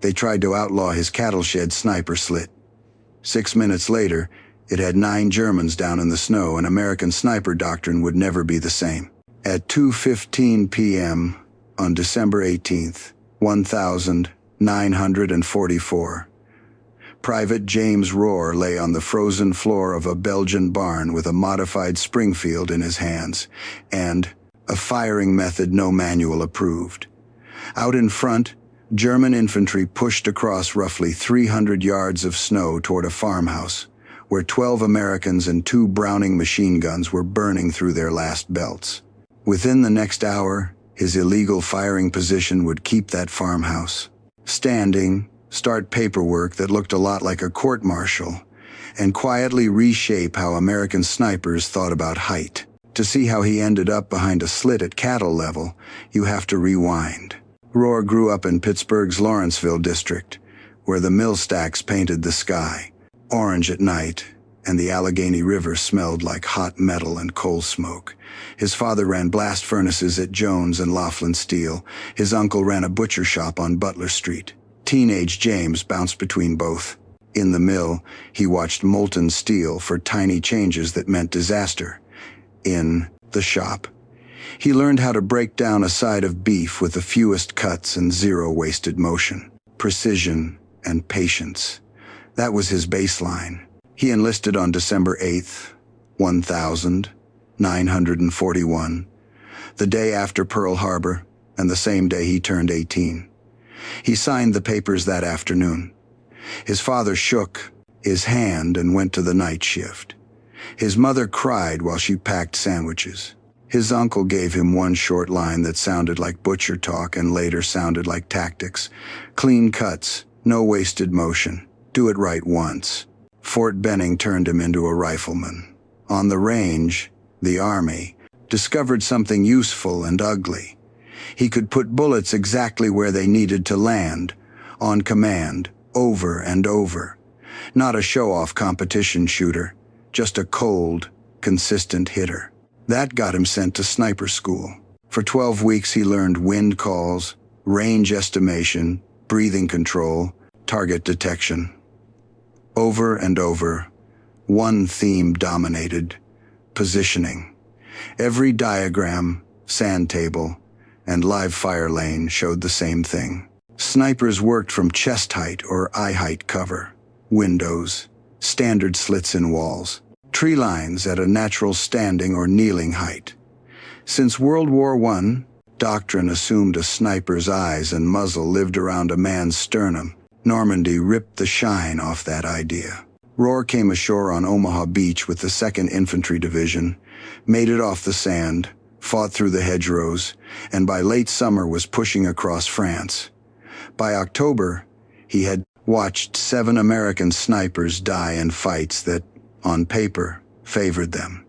They tried to outlaw his cattle shed sniper Slit. 6 minutes later, it had 9 Germans down in the snow, and American sniper doctrine would never be the same. At 2:15 p.m. on December 18th, 1944, Private James Ror lay on the frozen floor of a Belgian barn with a modified Springfield in his hands, and a firing method no manual approved. Out in front, German infantry pushed across roughly 300 yards of snow toward a farmhouse, where 12 Americans and 2 Browning machine guns were burning through their last belts. Within the next hour, his illegal firing position would keep that farmhouse standing, start paperwork that looked a lot like a court-martial, and quietly reshape how American snipers thought about height. To see how he ended up behind a slit at cattle level, you have to rewind. Ror grew up in Pittsburgh's Lawrenceville district, where the mill stacks painted the sky orange at night, and the Allegheny River smelled like hot metal and coal smoke. His father ran blast furnaces at Jones and Laughlin Steel. His uncle ran a butcher shop on Butler Street. Teenage James bounced between both. In the mill, he watched molten steel for tiny changes that meant disaster. In the shop, he learned how to break down a side of beef with the fewest cuts and zero wasted motion. Precision and patience. That was his baseline. He enlisted on December 8th, 1941, the day after Pearl Harbor, and the same day he turned 18. He signed the papers that afternoon. His father shook his hand and went to the night shift. His mother cried while she packed sandwiches. His uncle gave him one short line that sounded like butcher talk and later sounded like tactics. Clean cuts, no wasted motion. Do it right once. Fort Benning turned him into a rifleman. On the range, the Army discovered something useful and ugly. He could put bullets exactly where they needed to land, on command, over and over. Not a show-off competition shooter, just a cold, consistent hitter. That got him sent to sniper school. For 12 weeks he learned wind calls, range estimation, breathing control, target detection. Over and over, one theme dominated: positioning. Every diagram, sand table, and live fire lane showed the same thing. Snipers worked from chest height or eye height cover, windows, standard slits in walls, tree lines at a natural standing or kneeling height. Since World War I, doctrine assumed a sniper's eyes and muzzle lived around a man's sternum. Normandy ripped the shine off that idea. Ror came ashore on Omaha Beach with the 2nd Infantry Division, made it off the sand, fought through the hedgerows, and by late summer was pushing across France. By October, he had watched 7 American snipers die in fights that, on paper, favored them.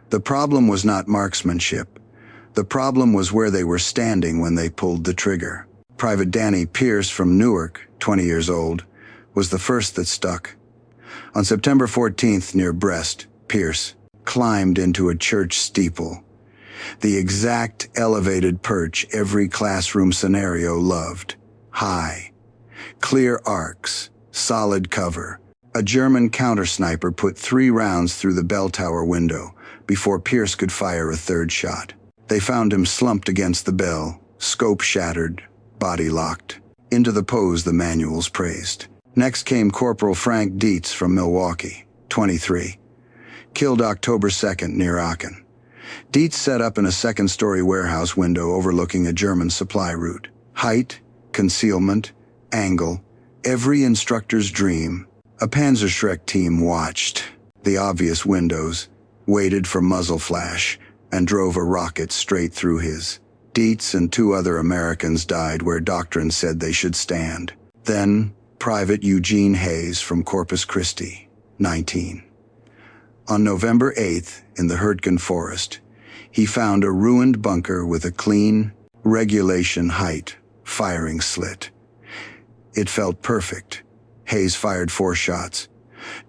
The problem was not marksmanship. The problem was where they were standing when they pulled the trigger. Private Danny Pierce from Newark, 20 years old, was the first that stuck. On September 14th near Brest, Pierce climbed into a church steeple. The exact elevated perch every classroom scenario loved. High, clear arcs, solid cover. A German counter-sniper put 3 rounds through the bell tower window before Pierce could fire a 3rd shot. They found him slumped against the bell, scope shattered, body locked. Into the pose the manuals praised. Next came Corporal Frank Dietz from Milwaukee, 23. Killed October 2nd near Aachen. Dietz set up in a 2nd-story warehouse window overlooking a German supply route. Height, concealment, angle, every instructor's dream. A Panzerschreck team watched the obvious windows, waited for muzzle flash, and drove a rocket straight through his. Dietz and 2 other Americans died where doctrine said they should stand. Then, Private Eugene Hayes from Corpus Christi, 19. On November 8th, in the Hurtgen Forest, he found a ruined bunker with a clean, regulation height, firing slit. It felt perfect. Hayes fired 4 shots.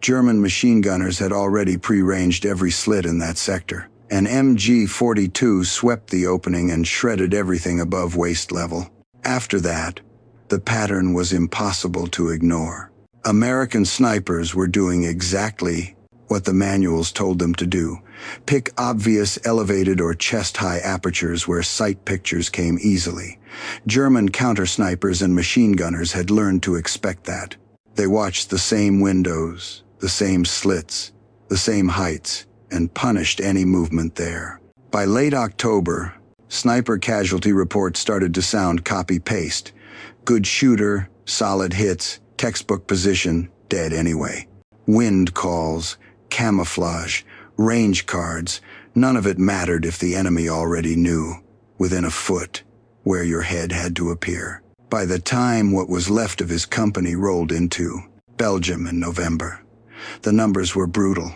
German machine gunners had already pre-ranged every slit in that sector. An MG-42 swept the opening and shredded everything above waist level. After that, The pattern was impossible to ignore. American snipers were doing exactly what the manuals told them to do. Pick obvious elevated or chest-high apertures where sight pictures came easily. German counter-snipers and machine gunners had learned to expect that. They watched the same windows, the same slits, the same heights, and punished any movement there. By late October, sniper casualty reports started to sound copy-paste. Good shooter, solid hits, textbook position, dead anyway. Wind calls, camouflage, range cards, none of it mattered if the enemy already knew, within a foot, where your head had to appear. By the time what was left of his company rolled into Belgium in November, the numbers were brutal.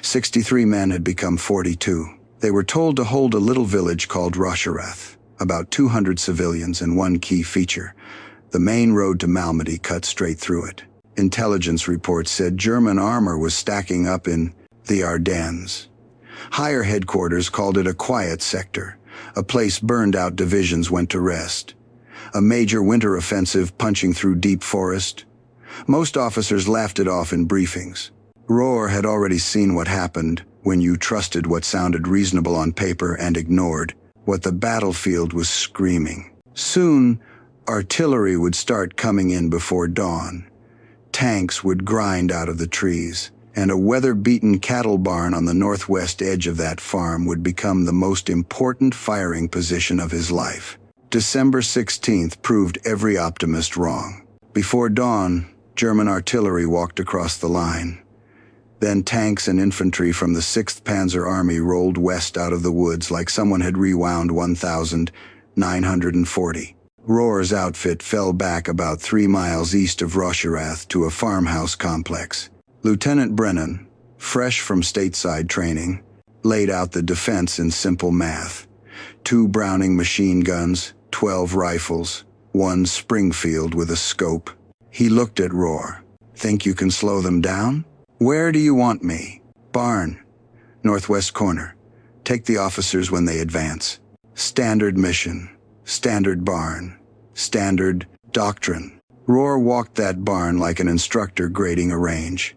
63 men had become 42. They were told to hold a little village called Rewrote, about 200 civilians and one key feature. The main road to Malmedy cut straight through it. Intelligence reports said German armor was stacking up in the Ardennes. Higher headquarters called it a quiet sector, a place burned-out divisions went to rest. A major winter offensive punching through deep forest. Most officers laughed it off in briefings. Ror had already seen what happened when you trusted what sounded reasonable on paper and ignored what the battlefield was screaming. Soon, artillery would start coming in before dawn. Tanks would grind out of the trees, and a weather-beaten cattle barn on the northwest edge of that farm would become the most important firing position of his life. December 16th proved every optimist wrong. Before dawn, German artillery walked across the line. Then tanks and infantry from the 6th Panzer Army rolled west out of the woods like someone had rewound 1,940. Ror's outfit fell back about 3 miles east of Rewrote to a farmhouse complex. Lieutenant Brennan, fresh from stateside training, laid out the defense in simple math. 2 Browning machine guns, 12 rifles, 1 Springfield with a scope. He looked at Ror. Think you can slow them down? Where do you want me? Barn. Northwest corner. Take the officers when they advance. Standard mission. Standard barn. Standard doctrine. Ror walked that barn like an instructor grading a range.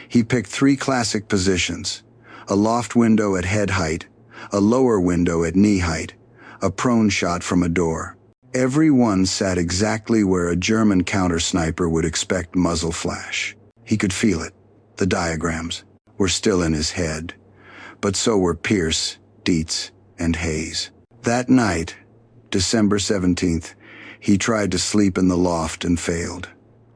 He picked 3 classic positions. A loft window at head height, a lower window at knee height, a prone shot from a door. Every one sat exactly where a German counter-sniper would expect muzzle flash. He could feel it. The diagrams were still in his head, but so were Pierce, Dietz, and Hayes. That night, December 17th, he tried to sleep in the loft and failed.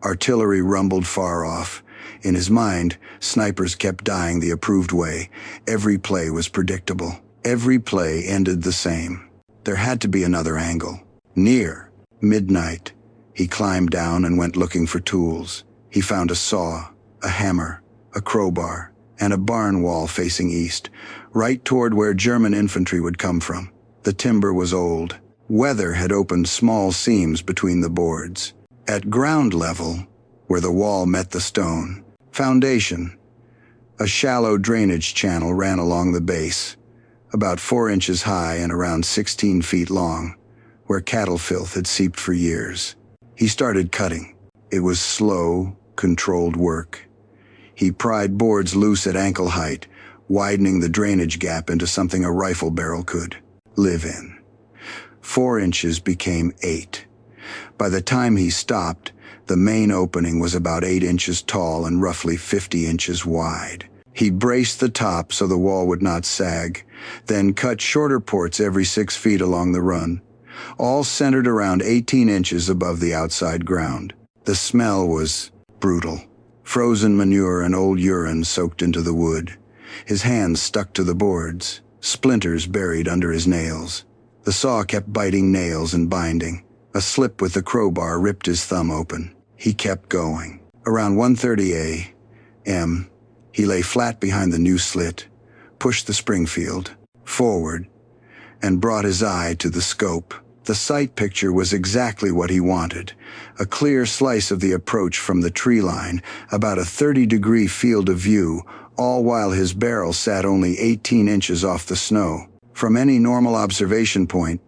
Artillery rumbled far off. In his mind, snipers kept dying the approved way. Every play was predictable. Every play ended the same. There had to be another angle. Near midnight, he climbed down and went looking for tools. He found a saw, a hammer, a crowbar, and a barn wall facing east, right toward where German infantry would come from. The timber was old. Weather had opened small seams between the boards. At ground level, where the wall met the stone foundation, a shallow drainage channel ran along the base, about 4 inches high and around 16 feet long, where cattle filth had seeped for years. He started cutting. It was slow, controlled work. He pried boards loose at ankle height, widening the drainage gap into something a rifle barrel could live in. 4 inches became 8. By the time he stopped, the main opening was about 8 inches tall and roughly 50 inches wide. He braced the top so the wall would not sag, then cut shorter ports every 6 feet along the run, all centered around 18 inches above the outside ground. The smell was brutal. Frozen manure and old urine soaked into the wood. His hands stuck to the boards, splinters buried under his nails. The saw kept biting nails and binding. A slip with the crowbar ripped his thumb open. He kept going. Around 1:30 a.m., he lay flat behind the new slit, pushed the Springfield forward, and brought his eye to the scope. The sight picture was exactly what he wanted. A clear slice of the approach from the tree line, about a 30-degree field of view, all while his barrel sat only 18 inches off the snow. From any normal observation point,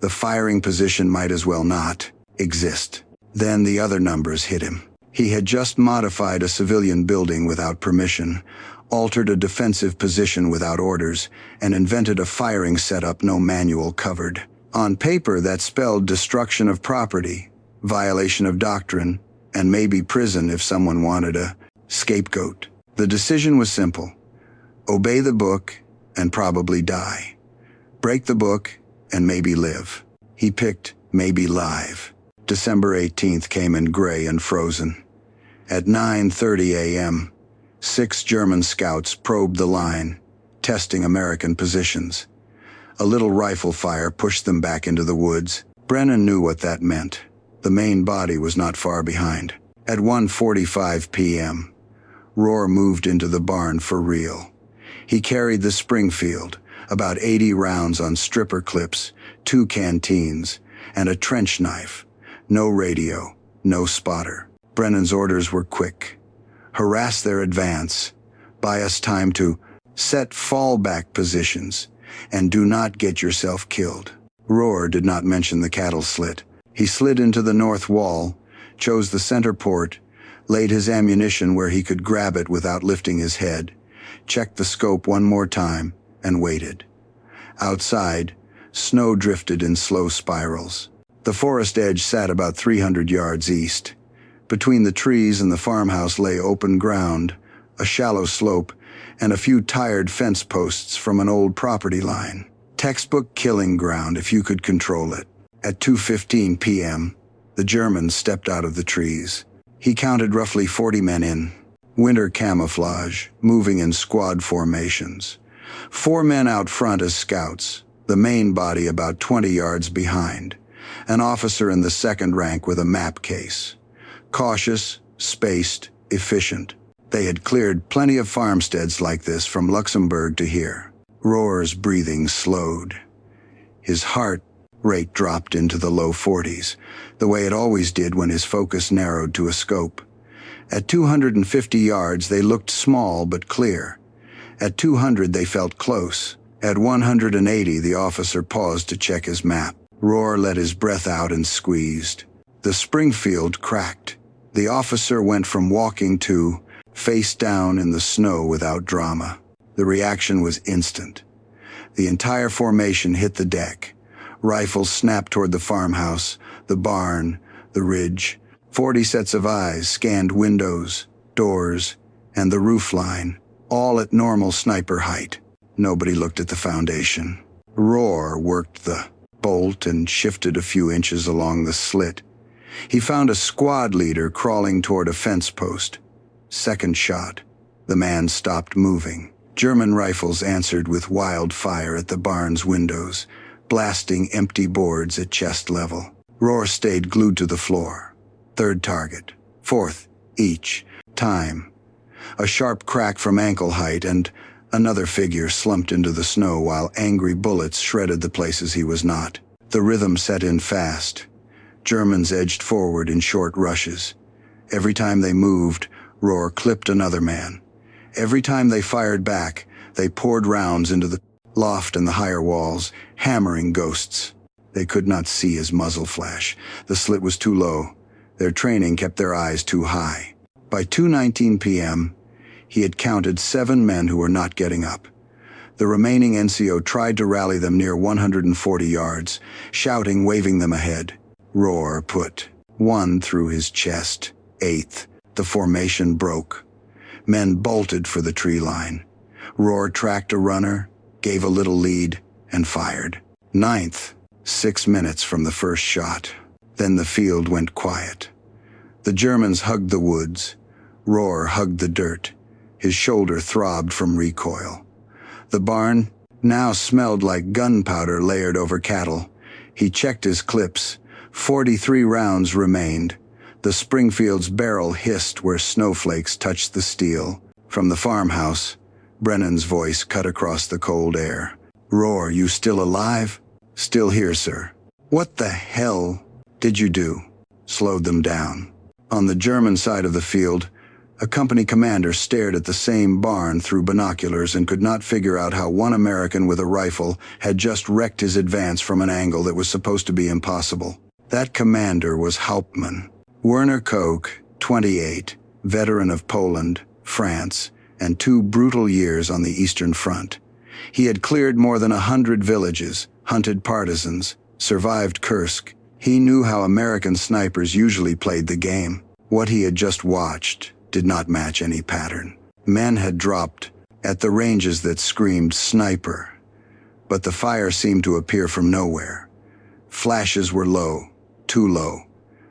the firing position might as well not exist. Then the other numbers hit him. He had just modified a civilian building without permission, altered a defensive position without orders, and invented a firing setup no manual covered. On paper, that spelled destruction of property, violation of doctrine, and maybe prison if someone wanted a scapegoat. The decision was simple. Obey the book and probably die. Break the book and maybe live. He picked maybe live. December 18th came in gray and frozen. At 9:30 a.m., 6 German scouts probed the line, testing American positions. A little rifle fire pushed them back into the woods. Brennan knew what that meant. The main body was not far behind. At 1:45 p.m., Ror moved into the barn for real. He carried the Springfield, about 80 rounds on stripper clips, 2 canteens, and a trench knife. No radio, no spotter. Brennan's orders were quick. Harass their advance. Buy us time to set fallback positions, and do not get yourself killed. Ror did not mention the cattle slit. He slid into the north wall, chose the center port, laid his ammunition where he could grab it without lifting his head, checked the scope one more time, and waited. Outside, snow drifted in slow spirals. The forest edge sat about 300 yards east. Between the trees and the farmhouse lay open ground, a shallow slope, and a few tired fence posts from an old property line. Textbook killing ground if you could control it. At 2:15 p.m., the German stepped out of the trees. He counted roughly 40 men in. Winter camouflage, moving in squad formations. 4 men out front as scouts, the main body about 20 yards behind. An officer in the second rank with a map case. Cautious, spaced, efficient. They had cleared plenty of farmsteads like this from Luxembourg to here. Ror's breathing slowed. His heart rate dropped into the low 40s, the way it always did when his focus narrowed to a scope. At 250 yards, they looked small but clear. At 200, they felt close. At 180, the officer paused to check his map. Ror let his breath out and squeezed. The Springfield cracked. The officer went from walking to face down in the snow without drama. The reaction was instant. The entire formation hit the deck. Rifles snapped toward the farmhouse, the barn, the ridge. 40 sets of eyes scanned windows, doors, and the roof line, all at normal sniper height. Nobody looked at the foundation. Ror worked the bolt and shifted a few inches along the slit. He found a squad leader crawling toward a fence post. Second shot. The man stopped moving. German rifles answered with wild fire at the barn's windows, blasting empty boards at chest level. Ror stayed glued to the floor. Third target. Fourth, each. Time. A sharp crack from ankle height, and another figure slumped into the snow while angry bullets shredded the places he was not. The rhythm set in fast. Germans edged forward in short rushes. Every time they moved, Ror clipped another man. Every time they fired back, they poured rounds into the loft and the higher walls, hammering ghosts. They could not see his muzzle flash. The slit was too low. Their training kept their eyes too high. By 2:19 p.m., he had counted 7 men who were not getting up. The remaining NCO tried to rally them near 140 yards, shouting, waving them ahead. Ror put 1 through his chest. 8th, the formation broke. Men bolted for the tree line. Ror tracked a runner, gave a little lead, and fired. 9th, 6 minutes from the first shot. Then the field went quiet. The Germans hugged the woods. Ror hugged the dirt. His shoulder throbbed from recoil. The barn now smelled like gunpowder layered over cattle. He checked his clips. 43 rounds remained. The Springfield's barrel hissed where snowflakes touched the steel. From the farmhouse, Brennan's voice cut across the cold air. "Ror, you still alive?" "Still here, sir." "What the hell did you do?" "Slowed them down." On the German side of the field, a company commander stared at the same barn through binoculars and could not figure out how one American with a rifle had just wrecked his advance from an angle that was supposed to be impossible. That commander was Hauptmann. Werner Koch, 28, veteran of Poland, France, and 2 brutal years on the Eastern Front. He had cleared more than 100 villages, hunted partisans, survived Kursk. He knew how American snipers usually played the game. What he had just watched did not match any pattern. Men had dropped at the ranges that screamed sniper, but the fire seemed to appear from nowhere. Flashes were low, too low.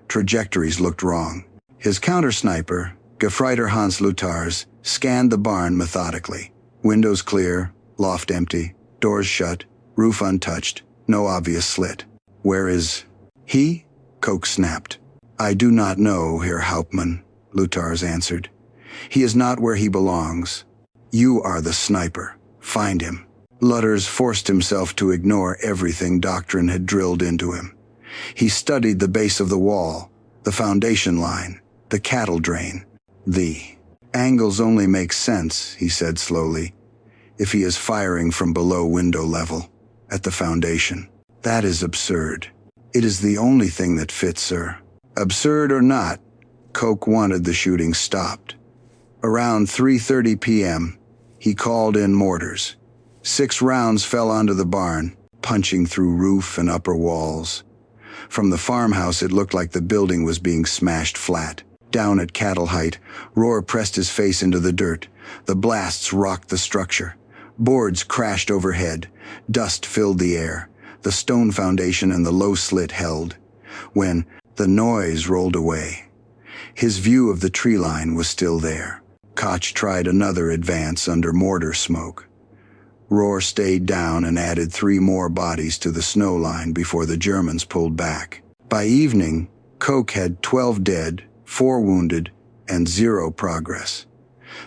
Trajectories looked wrong. His counter-sniper, Gefreiter Hans Lutars, scanned the barn methodically. Windows clear, loft empty, doors shut, roof untouched, no obvious slit. "Where is he?" Koch snapped. "I do not know, Herr Hauptmann," Lutars answered. "He is not where he belongs. You are the sniper. Find him." Lutars forced himself to ignore everything doctrine had drilled into him. He studied the base of the wall, the foundation line, the cattle drain. "The angles only make sense," he said slowly, "if he is firing from below window level, at the foundation. That is absurd. It is the only thing that fits, sir." Absurd or not, Koch wanted the shooting stopped. Around 3:30 p.m., he called in mortars. 6 rounds fell onto the barn, punching through roof and upper walls. From the farmhouse, it looked like the building was being smashed flat. Down at cattle height, Ror pressed his face into the dirt. The blasts rocked the structure. Boards crashed overhead. Dust filled the air. The stone foundation and the low slit held. When the noise rolled away, his view of the tree line was still there. Koch tried another advance under mortar smoke. Ror stayed down and added 3 more bodies to the snow line before the Germans pulled back. By evening, Koch had 12 dead, 4 wounded, and 0 progress.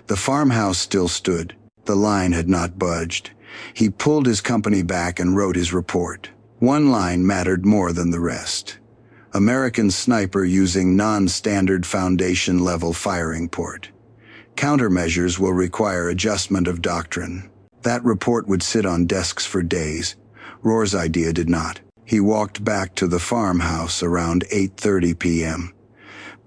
The farmhouse still stood. The line had not budged. He pulled his company back and wrote his report. One line mattered more than the rest. American sniper using non-standard foundation-level firing port. Countermeasures will require adjustment of doctrine. That report would sit on desks for days. Ror's idea did not. He walked back to the farmhouse around 8:30 p.m.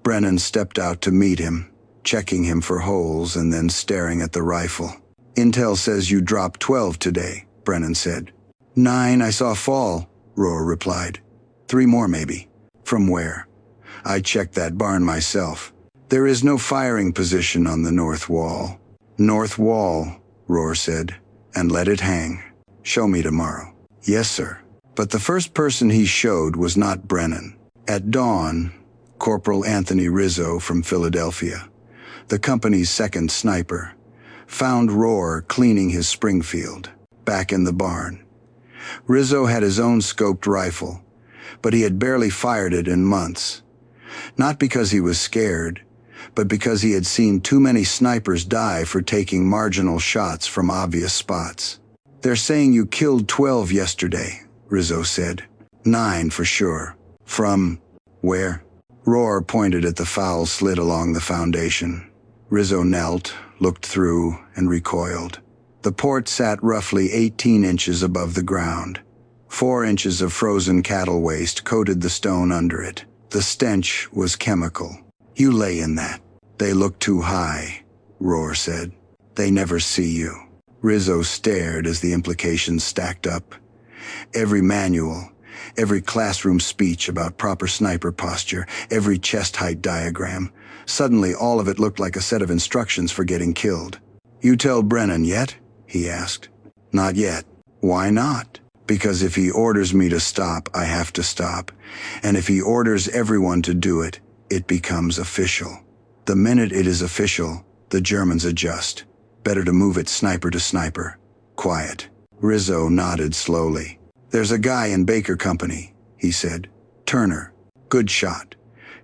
Brennan stepped out to meet him, checking him for holes and then staring at the rifle. "Intel says you dropped 12 today," Brennan said. 9 I saw fall," Ror replied. 3 more maybe. "From where?" "I checked that barn myself. There is no firing position on the north wall." "North wall," Ror said, "and let it hang. Show me tomorrow." "Yes, sir." But the first person he showed was not Brennan. At dawn, Corporal Anthony Rizzo from Philadelphia, the company's 2nd sniper, found Ror cleaning his Springfield, back in the barn. Rizzo had his own scoped rifle, but he had barely fired it in months. Not because he was scared, but because he had seen too many snipers die for taking marginal shots from obvious spots. "They're saying you killed 12 yesterday," Rizzo said. 9 for sure. "From where?" Ror pointed at the foul slit along the foundation. Rizzo knelt, looked through, and recoiled. The port sat roughly 18 inches above the ground. 4 inches of frozen cattle waste coated the stone under it. The stench was chemical. "You lay in that." "They look too high," Ror said. "They never see you." Rizzo stared as the implications stacked up. Every manual, every classroom speech about proper sniper posture, every chest height diagram. Suddenly all of it looked like a set of instructions for getting killed. "You tell Brennan yet?" he asked. "Not yet." "Why not?" "Because if he orders me to stop, I have to stop. And if he orders everyone to do it, it becomes official. The minute it is official, the Germans adjust. Better to move it sniper to sniper. Quiet." Rizzo nodded slowly. "There's a guy in Baker Company," he said. "Turner. Good shot.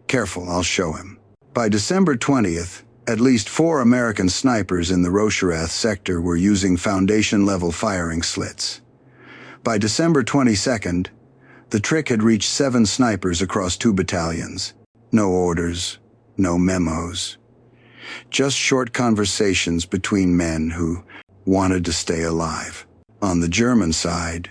Careful, I'll show him." By December 20th, at least 4 American snipers in the Rocherath sector were using foundation-level firing slits. By December 22nd, the trick had reached 7 snipers across 2 battalions. No orders, no memos. Just short conversations between men who wanted to stay alive. On the German side,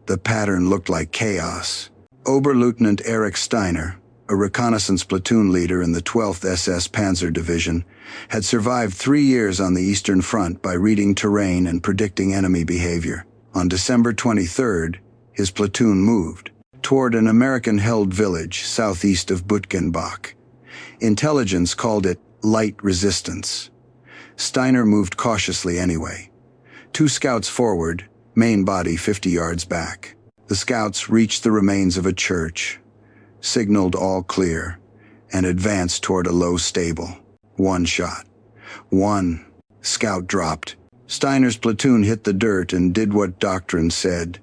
the pattern looked like chaos. Oberleutnant Erich Steiner, a reconnaissance platoon leader in the 12th SS Panzer Division, had survived 3 years on the Eastern Front by reading terrain and predicting enemy behavior. On December 23rd, his platoon moved toward an American-held village southeast of Butgenbach. Intelligence called it light resistance. Steiner moved cautiously anyway. 2 scouts forward, main body 50 yards back. The scouts reached the remains of a church, signaled all clear, and advanced toward a low stable. 1 shot. 1. Scout dropped. Steiner's platoon hit the dirt and did what doctrine said.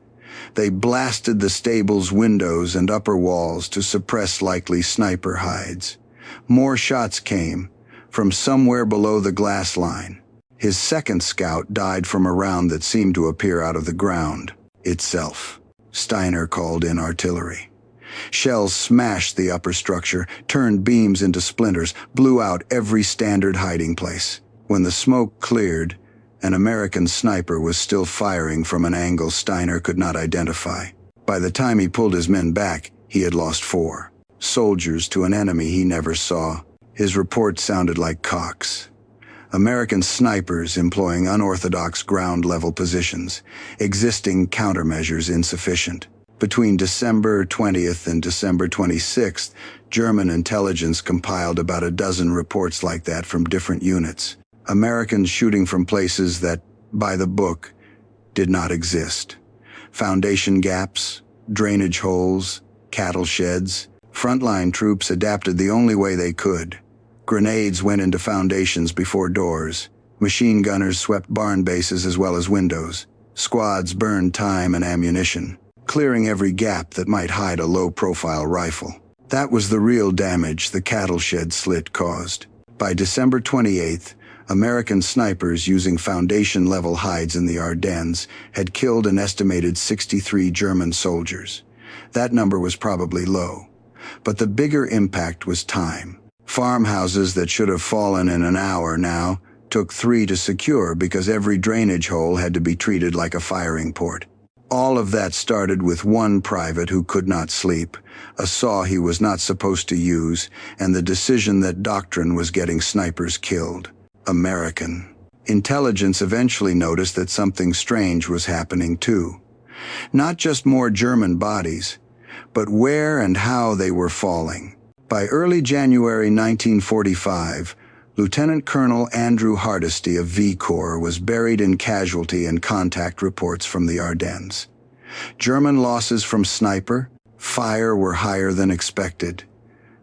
They blasted the stable's windows and upper walls to suppress likely sniper hides. More shots came from somewhere below the glass line. His second scout died from a round that seemed to appear out of the ground itself. Steiner called in artillery. Shells smashed the upper structure, turned beams into splinters, blew out every standard hiding place. When the smoke cleared, an American sniper was still firing from an angle Steiner could not identify. By the time he pulled his men back, he had lost 4 soldiers to an enemy he never saw. His report sounded like cocks. American snipers employing unorthodox ground-level positions, existing countermeasures insufficient. Between December 20th and December 26th, German intelligence compiled about a dozen reports like that from different units. Americans shooting from places that, by the book, did not exist. Foundation gaps, drainage holes, cattle sheds. Frontline troops adapted the only way they could. Grenades went into foundations before doors. Machine gunners swept barn bases as well as windows. Squads burned time and ammunition, clearing every gap that might hide a low-profile rifle. That was the real damage the cattle shed slit caused. By December 28th, American snipers using foundation-level hides in the Ardennes had killed an estimated 63 German soldiers. That number was probably low, but the bigger impact was time. Farmhouses that should have fallen in an hour now took 3 to secure because every drainage hole had to be treated like a firing port. All of that started with 1 private who could not sleep, a saw he was not supposed to use, and the decision that doctrine was getting snipers killed. American. Intelligence eventually noticed that something strange was happening too. Not just more German bodies, but where and how they were falling. By early January 1945, Lieutenant Colonel Andrew Hardesty of V Corps was buried in casualty and contact reports from the Ardennes. German losses from sniper fire were higher than expected,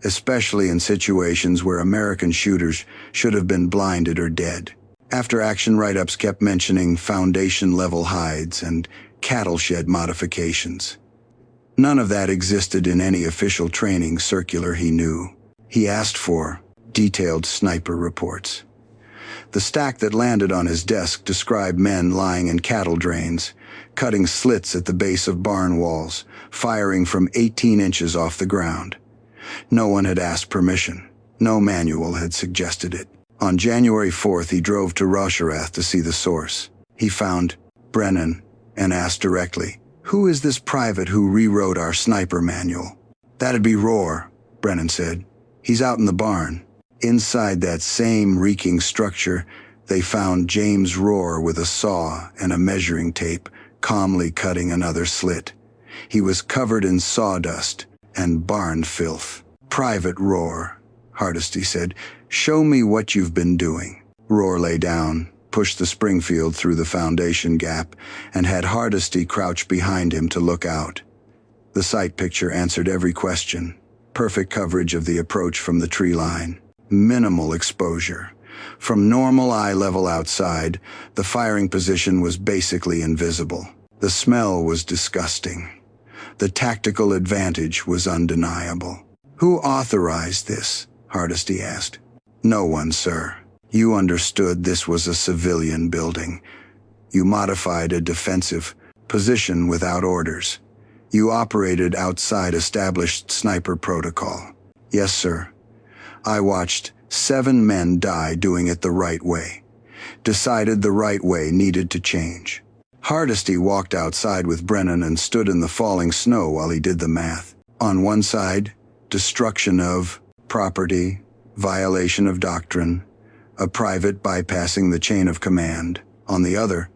especially in situations where American shooters should have been blinded or dead. After-action write-ups kept mentioning foundation-level hides and cattle shed modifications. None of that existed in any official training circular he knew. He asked for detailed sniper reports. The stack that landed on his desk described men lying in cattle drains, cutting slits at the base of barn walls, firing from 18 inches off the ground. No one had asked permission. No manual had suggested it. On January 4th, he drove to Rocherath to see the source. He found Brennan and asked directly, "Who is this private who rewrote our sniper manual?" "That'd be Ror," Brennan said. "He's out in the barn." Inside that same reeking structure, they found James Ror with a saw and a measuring tape, calmly cutting another slit. He was covered in sawdust and barn filth. "Private Ror," Hardesty said, "show me what you've been doing." Ror lay down, pushed the Springfield through the foundation gap, and had Hardesty crouch behind him to look out. The sight picture answered every question. Perfect coverage of the approach from the tree line. Minimal exposure. From normal eye level outside, the firing position was basically invisible. The smell was disgusting. The tactical advantage was undeniable. "Who authorized this?" Hardesty asked. "No one, sir. You understood this was a civilian building. You modified a defensive position without orders. You operated outside established sniper protocol." "Yes, sir. I watched 7 men die doing it the right way. Decided the right way needed to change." Hardesty walked outside with Brennan and stood in the falling snow while he did the math. On one side, destruction of property, violation of doctrine, a private bypassing the chain of command. On the other,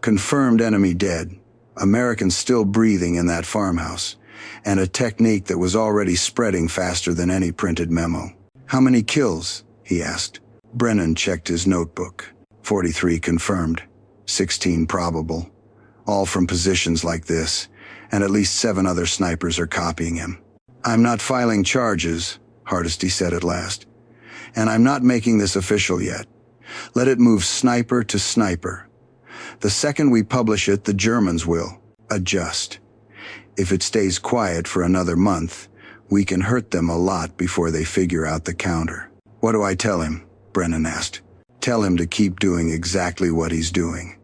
confirmed enemy dead, Americans still breathing in that farmhouse, and a technique that was already spreading faster than any printed memo. "How many kills?" he asked. Brennan checked his notebook. 43 confirmed, 16 probable, all from positions like this, and at least 7 other snipers are copying him. "I'm not filing charges," Hardesty said at last, "and I'm not making this official yet. Let it move sniper to sniper. The second we publish it, the Germans will adjust. If it stays quiet for another month, we can hurt them a lot before they figure out the counter." "What do I tell him?" Brennan asked. "Tell him to keep doing exactly what he's doing.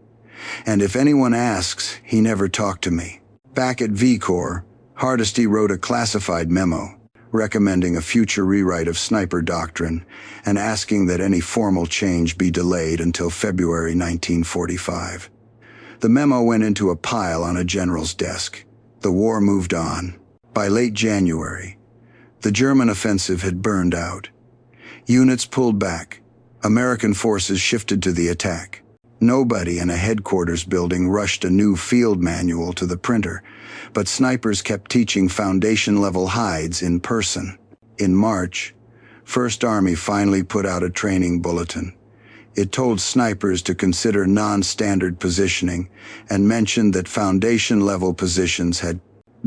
And if anyone asks, he never talked to me." Back at V Corps, Hardesty wrote a classified memo recommending a future rewrite of sniper doctrine and asking that any formal change be delayed until February 1945. The memo went into a pile on a general's desk. The war moved on. By late January, the German offensive had burned out. Units pulled back. American forces shifted to the attack. Nobody in a headquarters building rushed a new field manual to the printer, but snipers kept teaching foundation-level hides in person. In March, First Army finally put out a training bulletin. It told snipers to consider non-standard positioning and mentioned that foundation-level positions had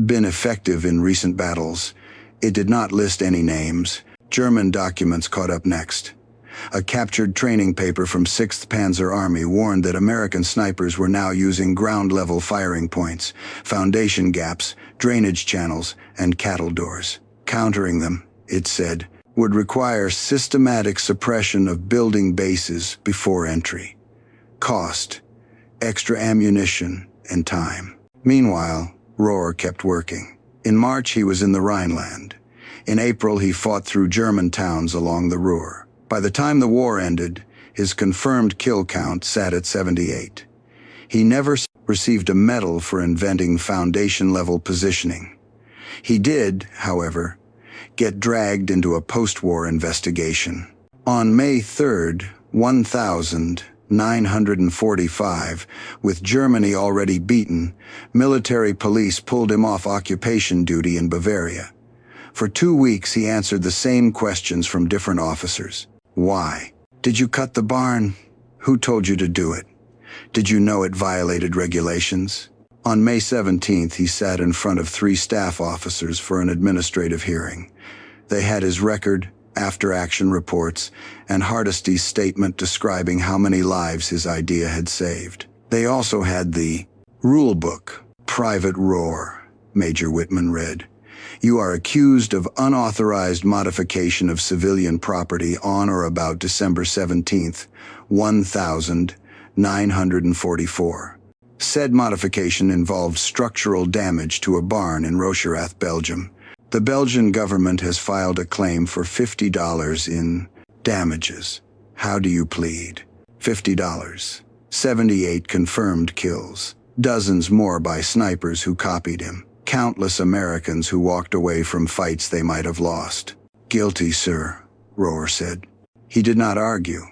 been effective in recent battles. It did not list any names. German documents caught up next. A captured training paper from 6th Panzer Army warned that American snipers were now using ground-level firing points, foundation gaps, drainage channels, and cattle doors. Countering them, it said, would require systematic suppression of building bases before entry. Cost, extra ammunition, and time. Meanwhile, Ror kept working. In March, he was in the Rhineland. In April, he fought through German towns along the Ruhr. By the time the war ended, his confirmed kill count sat at 78. He never received a medal for inventing foundation-level positioning. He did, however, get dragged into a post-war investigation. On May 3rd, 1945, with Germany already beaten, military police pulled him off occupation duty in Bavaria. For 2 weeks, he answered the same questions from different officers. Why? Did you cut the barn? Who told you to do it? Did you know it violated regulations? On May 17th, he sat in front of 3 staff officers for an administrative hearing. They had his record, after-action reports, and Hardesty's statement describing how many lives his idea had saved. They also had the rule book. "Private Ror," Major Whitman read. "You are accused of unauthorized modification of civilian property on or about December 17th, 1944. Said modification involved structural damage to a barn in Rocherath, Belgium. The Belgian government has filed a claim for $50 in damages. How do you plead?" $50. 78 confirmed kills. Dozens more by snipers who copied him. Countless Americans who walked away from fights they might have lost. "Guilty, sir," Ror said. He did not argue.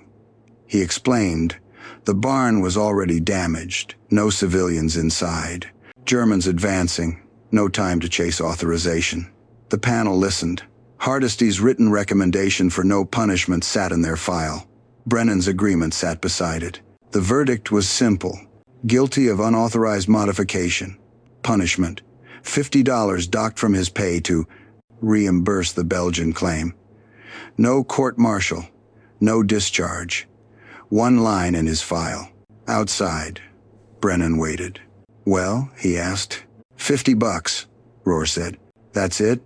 He explained, the barn was already damaged, no civilians inside. Germans advancing, no time to chase authorization. The panel listened. Hardesty's written recommendation for no punishment sat in their file. Brennan's agreement sat beside it. The verdict was simple. Guilty of unauthorized modification. Punishment. $50 docked from his pay to reimburse the Belgian claim. No court-martial. No discharge. 1 line in his file. Outside, Brennan waited. "Well?" he asked. $50, Ror said. "That's it?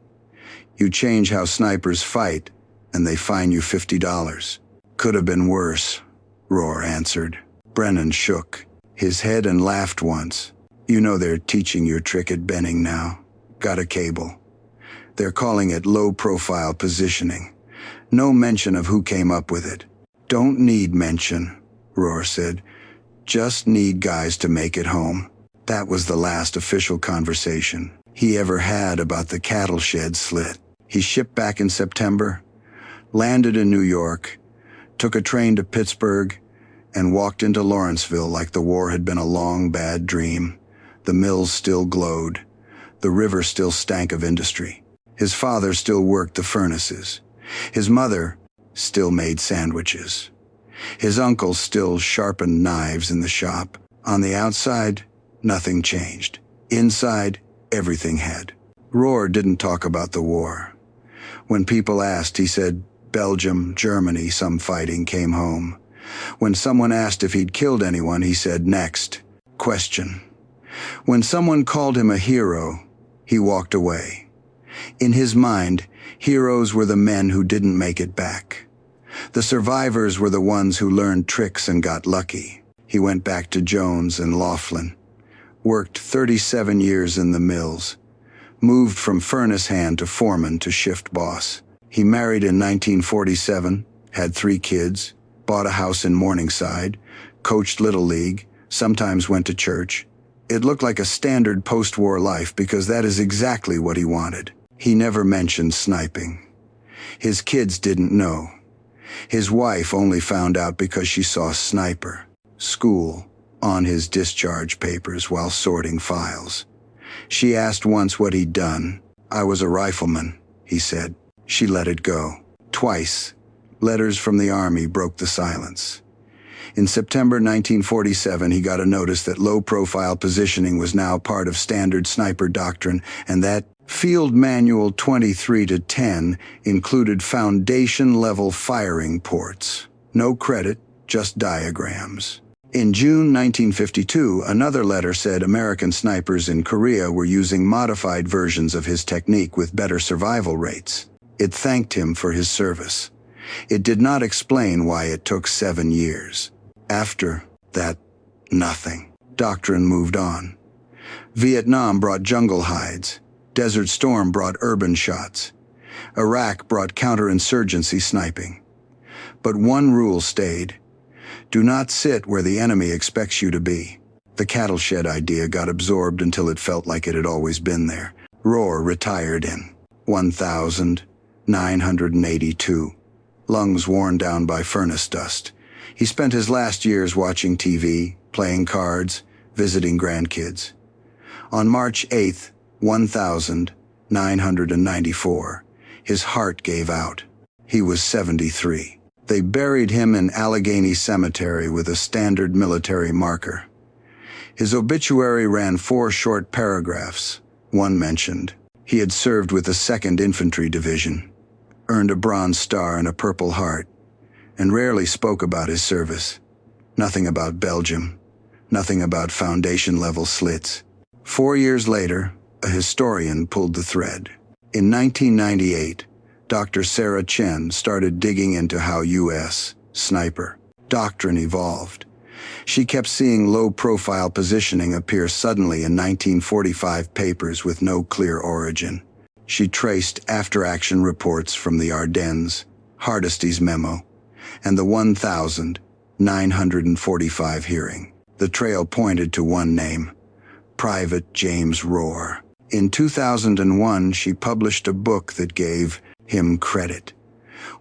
You change how snipers fight, and they fine you $50. "Could have been worse," Ror answered. Brennan shook his head and laughed once. "You know they're teaching your trick at Benning now. Got a cable. They're calling it low-profile positioning. No mention of who came up with it." "Don't need mention," Ror said. "Just need guys to make it home." That was the last official conversation he ever had about the cattle shed Slit. He shipped back in September, landed in New York, took a train to Pittsburgh, and walked into Lawrenceville like the war had been a long, bad dream. The mills still glowed. The river still stank of industry. His father still worked the furnaces. His mother still made sandwiches. His uncle still sharpened knives in the shop. On the outside, nothing changed. Inside, everything had. Ror didn't talk about the war. When people asked, he said, Belgium, Germany, some fighting, came home. When someone asked if he'd killed anyone, he said, next question. When someone called him a hero, he walked away. In his mind, heroes were the men who didn't make it back. The survivors were the ones who learned tricks and got lucky. He went back to Jones and Laughlin, worked 37 years in the mills, moved from furnace hand to foreman to shift boss. He married in 1947, had 3 kids, bought a house in Morningside, coached Little League, sometimes went to church. It looked like a standard post-war life because that is exactly what he wanted. He never mentioned sniping. His kids didn't know. His wife only found out because she saw sniper, school, on his discharge papers while sorting files. She asked once what he'd done. I was a rifleman, he said. She let it go. Twice, letters from the army broke the silence. In September 1947, he got a notice that low-profile positioning was now part of standard sniper doctrine and that Field Manual 23-10 included foundation-level firing ports. No credit, just diagrams. In June 1952, another letter said American snipers in Korea were using modified versions of his technique with better survival rates. It thanked him for his service. It did not explain why it took 7 years. After that, nothing. Doctrine moved on. Vietnam brought jungle hides. Desert Storm brought urban shots. Iraq brought counterinsurgency sniping. But one rule stayed. Do not sit where the enemy expects you to be. The cattle shed idea got absorbed until it felt like it had always been there. Ror retired in 1982. Lungs worn down by furnace dust. He spent his last years watching TV, playing cards, visiting grandkids. On March 8, 1994, his heart gave out. He was 73. They buried him in Allegheny Cemetery with a standard military marker. His obituary ran 4 short paragraphs. One mentioned he had served with the 2nd Infantry Division, earned a Bronze Star and a Purple Heart, and rarely spoke about his service. Nothing about Belgium, nothing about foundation-level slits. 4 years later, a historian pulled the thread. In 1998, Dr. Sarah Chen started digging into how U.S. sniper doctrine evolved. She kept seeing low-profile positioning appear suddenly in 1945 papers with no clear origin. She traced after-action reports from the Ardennes, Hardesty's memo, and the 1945 hearing. The trail pointed to one name, Private James Ror. In 2001, she published a book that gave him credit.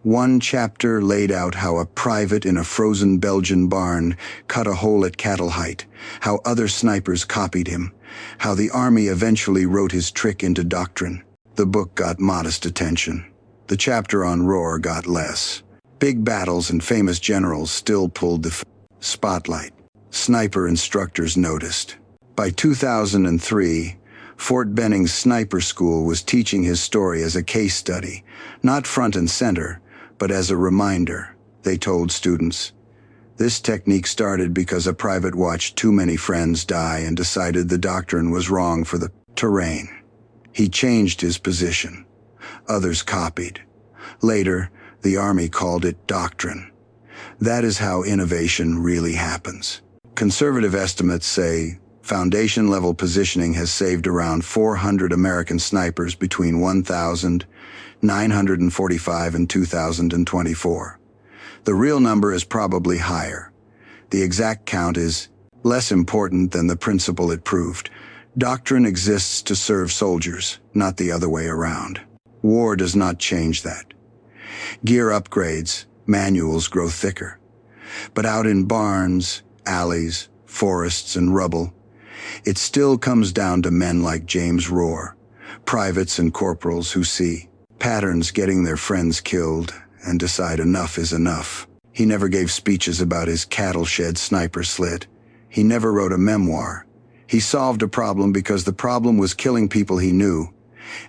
One chapter laid out how a private in a frozen Belgian barn cut a hole at cattle height, how other snipers copied him, how the army eventually wrote his trick into doctrine. The book got modest attention. The chapter on Ror got less. Big battles and famous generals still pulled the spotlight. Sniper instructors noticed. By 2003, Fort Benning's sniper school was teaching his story as a case study, not front and center, but as a reminder. They told students, this technique started because a private watched too many friends die and decided the doctrine was wrong for the terrain. He changed his position. Others copied. Later, the Army called it doctrine. That is how innovation really happens. Conservative estimates say foundation-level positioning has saved around 400 American snipers between 1945 and 2024. The real number is probably higher. The exact count is less important than the principle it proved. Doctrine exists to serve soldiers, not the other way around. War does not change that. Gear upgrades, manuals grow thicker. But out in barns, alleys, forests, and rubble, it still comes down to men like James Ror, privates and corporals who see patterns getting their friends killed and decide enough is enough. He never gave speeches about his cattle shed sniper Slit. He never wrote a memoir. He solved a problem because the problem was killing people he knew,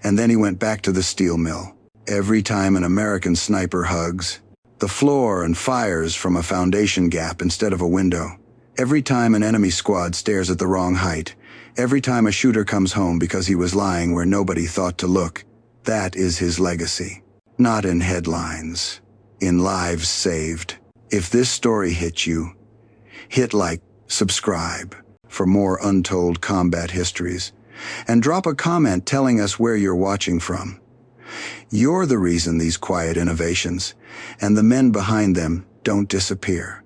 and then he went back to the steel mill. Every time an American sniper hugs the floor and fires from a foundation gap instead of a window, every time an enemy squad stares at the wrong height, every time a shooter comes home because he was lying where nobody thought to look, that is his legacy. Not in headlines, in lives saved. If this story hit you, hit like, subscribe for more untold combat histories, and drop a comment telling us where you're watching from. You're the reason these quiet innovations and the men behind them don't disappear.